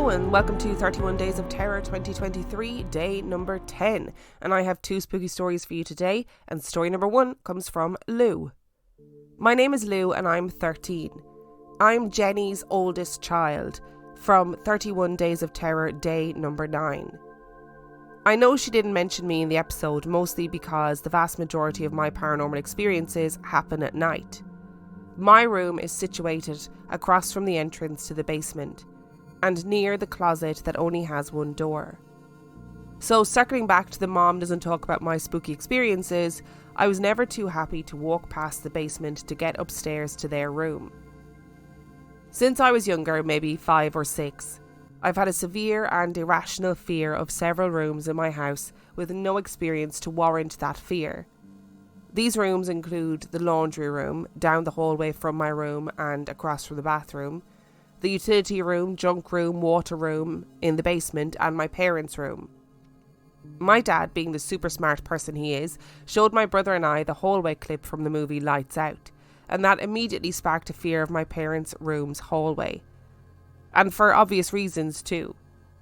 Hello and welcome to 31 Days of Terror 2023, day number 10. And I have two spooky stories for you today, and story number 1 comes from Lu. My name is Lu and I'm 13. I'm Jenny's oldest child from 31 Days of Terror, day number 9. I know she didn't mention me in the episode, mostly because the vast majority of my paranormal experiences happen at night. My room is situated across from the entrance to the basement, and near the closet that only has one door. So circling back to the mom doesn't talk about my spooky experiences, I was never too happy to walk past the basement to get upstairs to their room. Since I was younger, maybe 5 or 6, I've had a severe and irrational fear of several rooms in my house with no experience to warrant that fear. These rooms include the laundry room, down the hallway from my room and across from the bathroom, the utility room, junk room, water room in the basement, and my parents' room. My dad, being the super smart person he is, showed my brother and I the hallway clip from the movie Lights Out, and that immediately sparked a fear of my parents' room's hallway. And for obvious reasons too.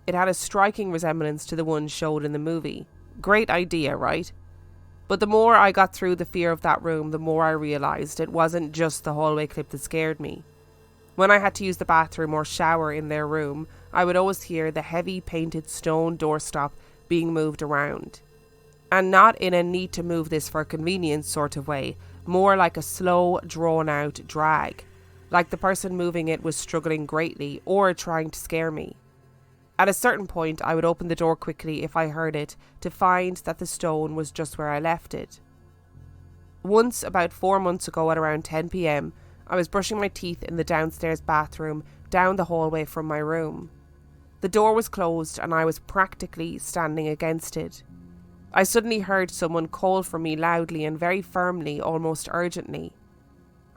It had a striking resemblance to the one showed in the movie. Great idea, right? But the more I got through the fear of that room, the more I realised it wasn't just the hallway clip that scared me. When I had to use the bathroom or shower in their room, I would always hear the heavy painted stone doorstop being moved around. And not in a need to move this for convenience sort of way, more like a slow, drawn out drag. Like the person moving it was struggling greatly or trying to scare me. At a certain point, I would open the door quickly if I heard it to find that the stone was just where I left it. Once, about 4 months ago at around 10 p.m, I was brushing my teeth in the downstairs bathroom down the hallway from my room. The door was closed and I was practically standing against it. I suddenly heard someone call for me loudly and very firmly, almost urgently.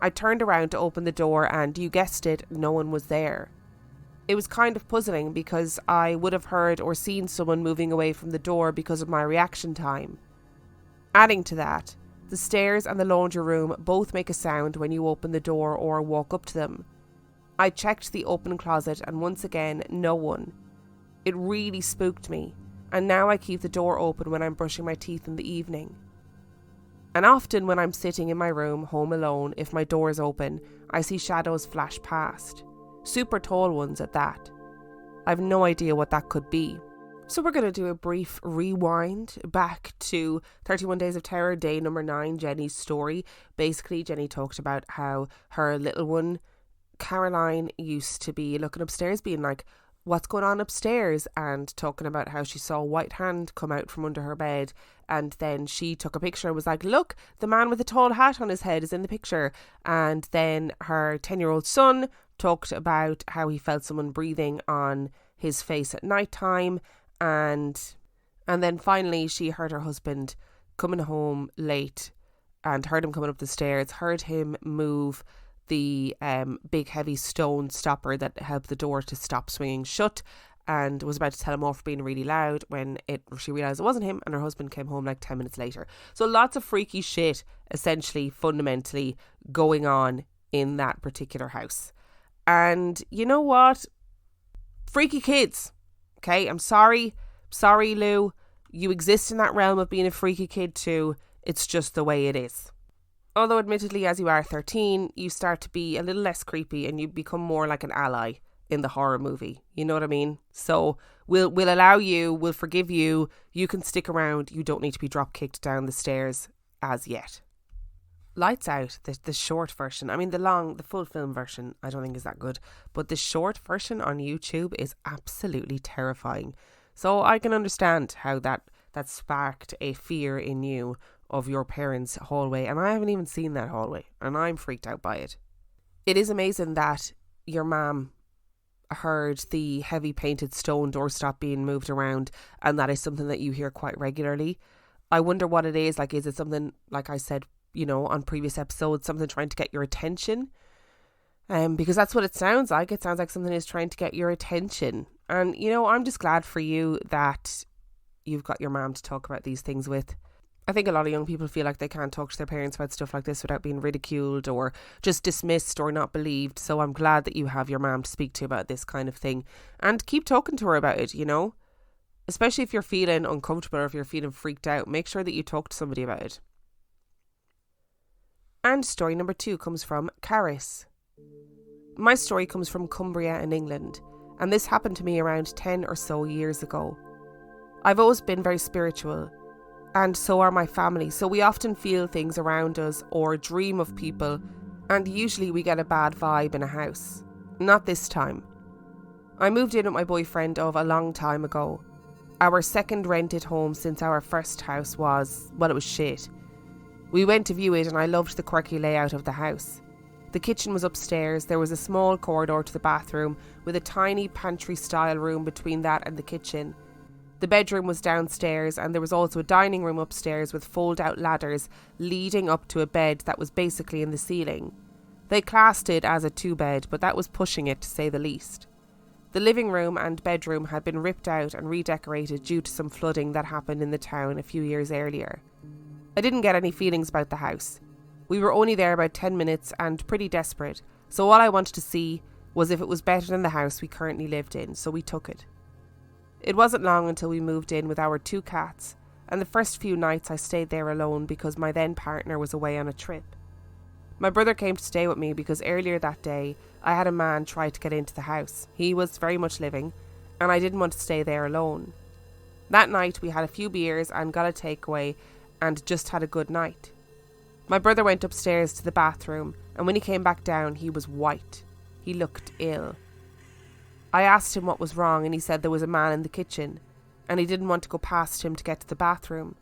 I turned around to open the door and, you guessed it, no one was there. It was kind of puzzling because I would have heard or seen someone moving away from the door because of my reaction time. Adding to that, the stairs and the laundry room both make a sound when you open the door or walk up to them. I checked the open closet and once again, no one. It really spooked me, and now I keep the door open when I'm brushing my teeth in the evening. And often when I'm sitting in my room, home alone, if my door is open, I see shadows flash past. Super tall ones at that. I've no idea what that could be. So we're going to do a brief rewind back to 31 Days of Terror, day number 9, Jenny's story. Basically, Jenny talked about how her little one, Caroline, used to be looking upstairs being like, what's going on upstairs? And talking about how she saw a white hand come out from under her bed. And then she took a picture and was like, look, the man with the tall hat on his head is in the picture. And then her 10-year-old son talked about how he felt someone breathing on his face at night time. And then finally she heard her husband coming home late and heard him coming up the stairs, heard him move the big heavy stone stopper that helped the door to stop swinging shut, and was about to tell him off for being really loud when she realised it wasn't him, and her husband came home like 10 minutes later. So lots of freaky shit essentially fundamentally going on in that particular house. And you know what? Freaky kids. Okay, I'm sorry, Lu. You exist in that realm of being a freaky kid too. It's just the way it is. Although admittedly, as you are 13, you start to be a little less creepy and you become more like an ally in the horror movie. You know what I mean? So we'll allow you, we'll forgive you. You can stick around. You don't need to be drop kicked down the stairs as yet. Lights Out, the short version. I mean, the full film version, I don't think is that good. But the short version on YouTube is absolutely terrifying. So I can understand how that sparked a fear in you of your parents' hallway. And I haven't even seen that hallway. And I'm freaked out by it. It is amazing that your mum heard the heavy painted stone doorstop being moved around. And that is something that you hear quite regularly. I wonder what it is. Like, is it something, like I said, you know, on previous episodes, something trying to get your attention? Because that's what it sounds like. It sounds like something is trying to get your attention. And, you know, I'm just glad for you that you've got your mom to talk about these things with. I think a lot of young people feel like they can't talk to their parents about stuff like this without being ridiculed or just dismissed or not believed. So I'm glad that you have your mum to speak to about this kind of thing. And keep talking to her about it, you know? Especially if you're feeling uncomfortable or if you're feeling freaked out, make sure that you talk to somebody about it. And story number 2 comes from Carys. My story comes from Cumbria in England, and this happened to me around 10 or so years ago. I've always been very spiritual, and so are my family, so we often feel things around us or dream of people, and usually we get a bad vibe in a house. Not this time. I moved in with my boyfriend of a long time ago. Our second rented home since our first house was shit. We went to view it and I loved the quirky layout of the house. The kitchen was upstairs, there was a small corridor to the bathroom with a tiny pantry style room between that and the kitchen. The bedroom was downstairs and there was also a dining room upstairs with fold-out ladders leading up to a bed that was basically in the ceiling. They classed it as a 2-bed, but that was pushing it to say the least. The living room and bedroom had been ripped out and redecorated due to some flooding that happened in the town a few years earlier. I didn't get any feelings about the house. We were only there about 10 minutes and pretty desperate, so all I wanted to see was if it was better than the house we currently lived in, so we took it. It wasn't long until we moved in with our 2 cats, and the first few nights I stayed there alone because my then partner was away on a trip. My brother came to stay with me because earlier that day I had a man try to get into the house. He was very much living, and I didn't want to stay there alone. That night we had a few beers and got a takeaway and just had a good night. My brother went upstairs to the bathroom, and when he came back down he was white. He looked ill. I asked him what was wrong and he said there was a man in the kitchen and he didn't want to go past him to get to the bathroom.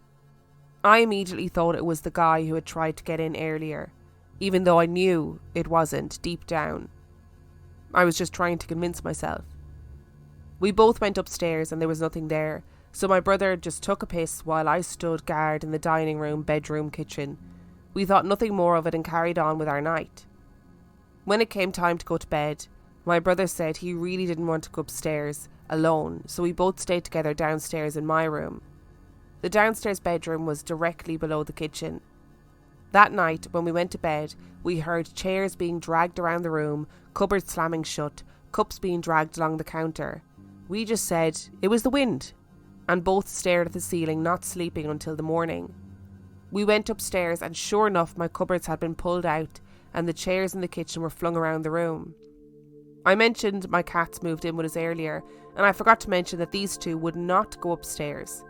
I immediately thought it was the guy who had tried to get in earlier, even though I knew it wasn't deep down. I was just trying to convince myself. We both went upstairs and there was nothing there, so my brother just took a piss while I stood guard in the dining room, bedroom, kitchen. We thought nothing more of it and carried on with our night. When it came time to go to bed, my brother said he really didn't want to go upstairs alone, so we both stayed together downstairs in my room. The downstairs bedroom was directly below the kitchen. That night, when we went to bed, we heard chairs being dragged around the room, cupboards slamming shut, cups being dragged along the counter. We just said, it was the wind, and both stared at the ceiling, not sleeping until the morning. We went upstairs and sure enough my cupboards had been pulled out and the chairs in the kitchen were flung around the room. I mentioned my cats moved in with us earlier, and I forgot to mention that these 2 would not go upstairs.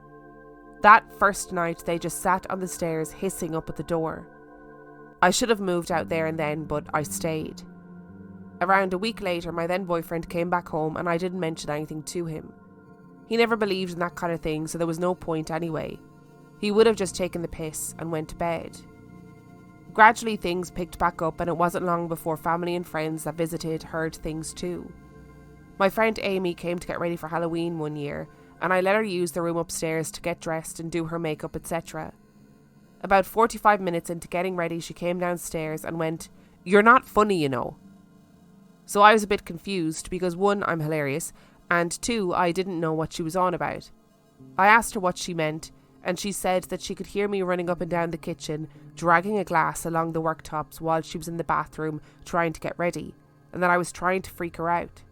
That first night they just sat on the stairs hissing up at the door. I should have moved out there and then, but I stayed. Around a week later my then boyfriend came back home and I didn't mention anything to him. He never believed in that kind of thing, so there was no point anyway. He would have just taken the piss and went to bed. Gradually things picked back up and it wasn't long before family and friends that visited heard things too. My friend Amy came to get ready for Halloween one year and I let her use the room upstairs to get dressed and do her makeup, etc. About 45 minutes into getting ready she came downstairs and went, "You're not funny, you know." So I was a bit confused because 1, I'm hilarious, and 2, I didn't know what she was on about. I asked her what she meant and she said that she could hear me running up and down the kitchen, dragging a glass along the worktops while she was in the bathroom trying to get ready, and that I was trying to freak her out.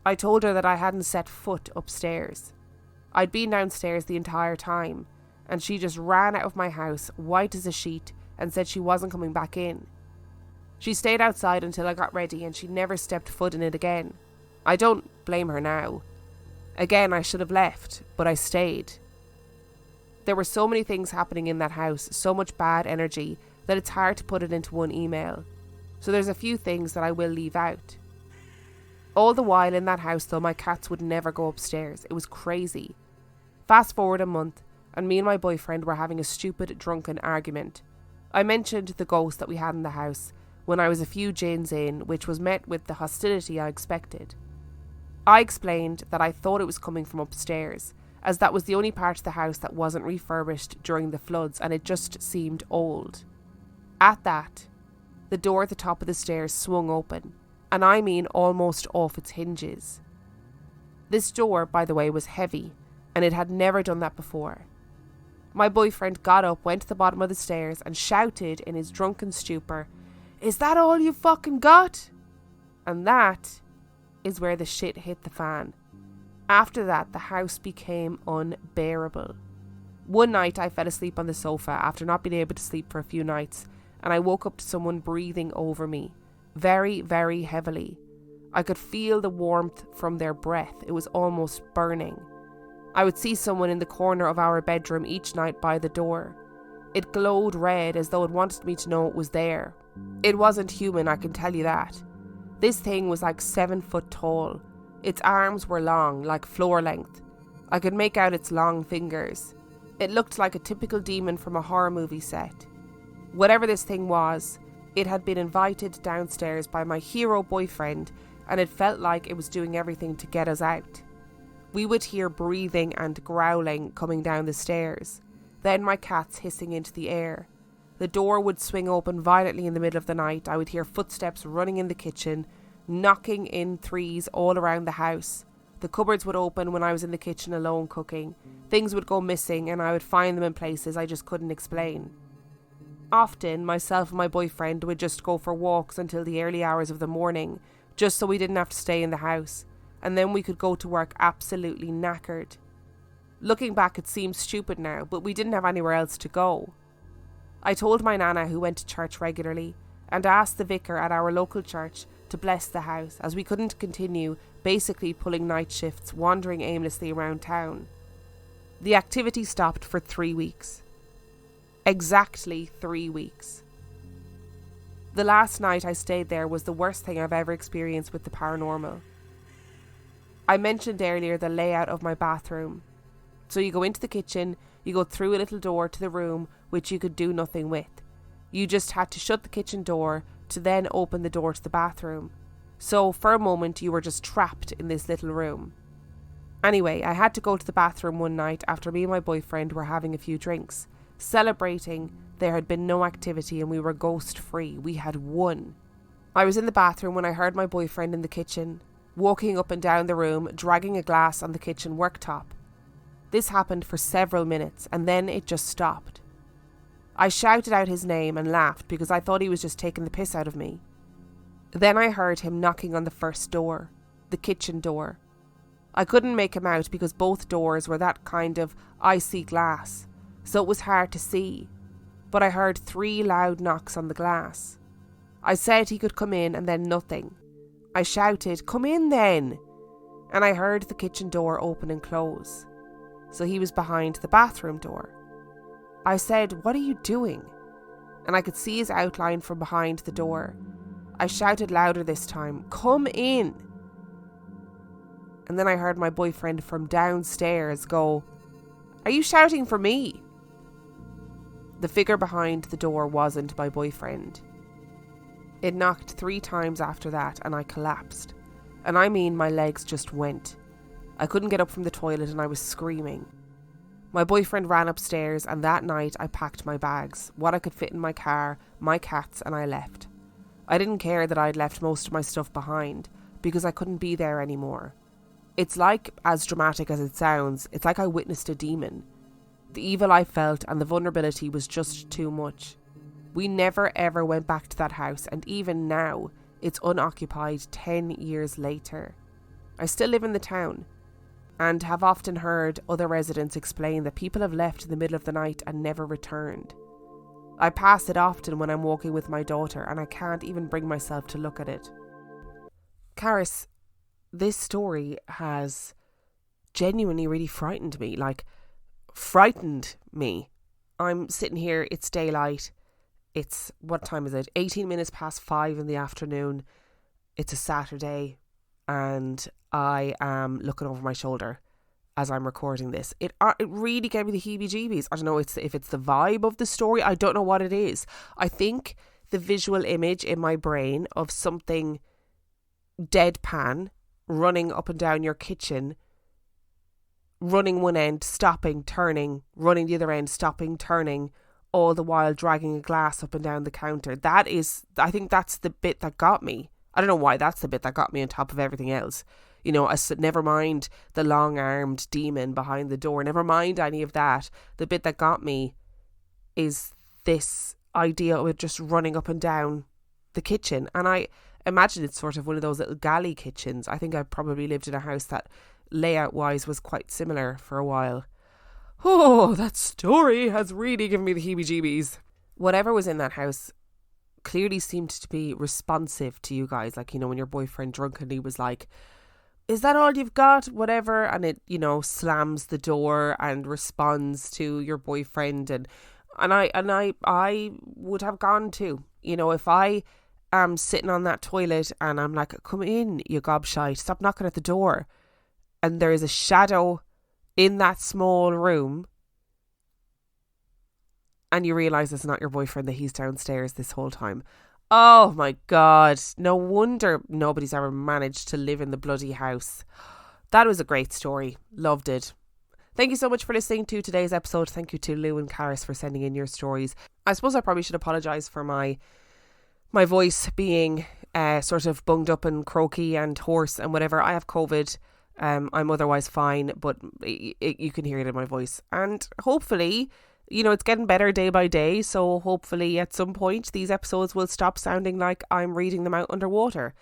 I told her that I hadn't set foot upstairs. I'd been downstairs the entire time, and she just ran out of my house, white as a sheet, and said she wasn't coming back in. She stayed outside until I got ready and she never stepped foot in it again. I don't blame her now. Again, I should have left, but I stayed. There were so many things happening in that house, so much bad energy, that it's hard to put it into one email. So there's a few things that I will leave out. All the while in that house though, my cats would never go upstairs. It was crazy. Fast forward a month, and me and my boyfriend were having a stupid drunken argument. I mentioned the ghost that we had in the house when I was a few gins in, which was met with the hostility I expected. I explained that I thought it was coming from upstairs, as that was the only part of the house that wasn't refurbished during the floods and it just seemed old. At that, the door at the top of the stairs swung open, and I mean almost off its hinges. This door, by the way, was heavy, and it had never done that before. My boyfriend got up, went to the bottom of the stairs and shouted in his drunken stupor, "Is that all you fucking got?" And that is where the shit hit the fan. After that, the house became unbearable. One night I fell asleep on the sofa after not being able to sleep for a few nights, and I woke up to someone breathing over me, very, very heavily. I could feel the warmth from their breath. It was almost burning. I would see someone in the corner of our bedroom each night by the door. It glowed red as though it wanted me to know it was there. It wasn't human, I can tell you that. This thing was like 7 foot tall. Its arms were long, like floor length. I could make out its long fingers. It looked like a typical demon from a horror movie set. Whatever this thing was, it had been invited downstairs by my hero boyfriend, and it felt like it was doing everything to get us out. We would hear breathing and growling coming down the stairs, then my cats hissing into the air. The door would swing open violently in the middle of the night. I would hear footsteps running in the kitchen, knocking in threes all around the house. The cupboards would open when I was in the kitchen alone cooking. Things would go missing and I would find them in places I just couldn't explain. Often, myself and my boyfriend would just go for walks until the early hours of the morning, just so we didn't have to stay in the house, and then we could go to work absolutely knackered. Looking back, it seems stupid now, but we didn't have anywhere else to go. I told my nana, who went to church regularly, and asked the vicar at our local church to bless the house, as we couldn't continue basically pulling night shifts, wandering aimlessly around town. The activity stopped for 3 weeks. Exactly 3 weeks. The last night I stayed there was the worst thing I've ever experienced with the paranormal. I mentioned earlier the layout of my bathroom. So you go into the kitchen, you go through a little door to the room which you could do nothing with. You just had to shut the kitchen door to then open the door to the bathroom. So for a moment you were just trapped in this little room. Anyway, I had to go to the bathroom one night after me and my boyfriend were having a few drinks, celebrating there had been no activity and we were ghost free. We had won. I was in the bathroom when I heard my boyfriend in the kitchen, walking up and down the room, dragging a glass on the kitchen worktop. This happened for several minutes and then it just stopped. I shouted out his name and laughed because I thought he was just taking the piss out of me. Then I heard him knocking on the first door, the kitchen door. I couldn't make him out because both doors were that kind of icy glass, so it was hard to see. But I heard 3 loud knocks on the glass. I said he could come in and then nothing. I shouted, "Come in then!" And I heard the kitchen door open and close. So he was behind the bathroom door. I said, "What are you doing?" And I could see his outline from behind the door. I shouted louder this time, "Come in!" And then I heard my boyfriend from downstairs go, "Are you shouting for me?" The figure behind the door wasn't my boyfriend. It knocked 3 times after that and I collapsed. And I mean my legs just went. I couldn't get up from the toilet and I was screaming. My boyfriend ran upstairs and that night I packed my bags, what I could fit in my car, my cats, and I left. I didn't care that I'd left most of my stuff behind because I couldn't be there anymore. It's like, as dramatic as it sounds, it's like I witnessed a demon. The evil I felt and the vulnerability was just too much. We never ever went back to that house, and even now, it's unoccupied 10 years later. I still live in the town, and have often heard other residents explain that people have left in the middle of the night and never returned. I pass it often when I'm walking with my daughter, and I can't even bring myself to look at it. Carys, this story has genuinely really frightened me, frightened me. I'm sitting here, it's daylight. It's, what time is it? 18 minutes past 5 in the afternoon. It's a Saturday and I am looking over my shoulder as I'm recording this. It really gave me the heebie-jeebies. I don't know if it's the vibe of the story. I don't know what it is. I think the visual image in my brain of something deadpan running up and down your kitchen, running one end, stopping, turning, running the other end, stopping, turning, all the while dragging a glass up and down the counter. I think that's the bit that got me. I don't know why that's the bit that got me on top of everything else. You know, never mind the long-armed demon behind the door. Never mind any of that. The bit that got me is this idea of it just running up and down the kitchen. And I imagine it's sort of one of those little galley kitchens. I think I probably lived in a house that layout-wise was quite similar for a while. Oh, that story has really given me the heebie-jeebies. Whatever was in that house clearly seemed to be responsive to you guys. Like, you know, when your boyfriend drunkenly was like, is that all you've got? Whatever. And it, you know, slams the door and responds to your boyfriend. And I would have gone too. You know, if I am sitting on that toilet and I'm like, come in, you gobshite, stop knocking at the door. And there is a shadow in that small room, and you realise it's not your boyfriend, that he's downstairs this whole time. Oh my God. No wonder nobody's ever managed to live in the bloody house. That was a great story. Loved it. Thank you so much for listening to today's episode. Thank you to Lu and Carys for sending in your stories. I suppose I probably should apologise for my voice being sort of bunged up and croaky and hoarse and whatever. I have COVID. I'm otherwise fine, but you can hear it in my voice. And hopefully, you know, it's getting better day by day. So hopefully at some point these episodes will stop sounding like I'm reading them out underwater.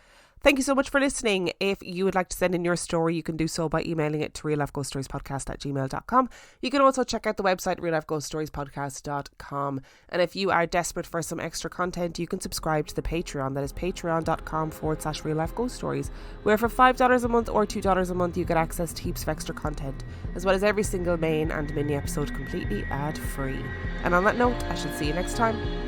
Thank you so much for listening. If you would like to send in your story, you can do so by emailing it to reallifeghoststoriespodcast@gmail.com. You can also check out the website reallifeghoststoriespodcast.com. And if you are desperate for some extra content, you can subscribe to the Patreon. That is patreon.com/reallifeghoststories, where for $5 a month or $2 a month, you get access to heaps of extra content, as well as every single main and mini episode completely ad-free. And on that note, I shall see you next time.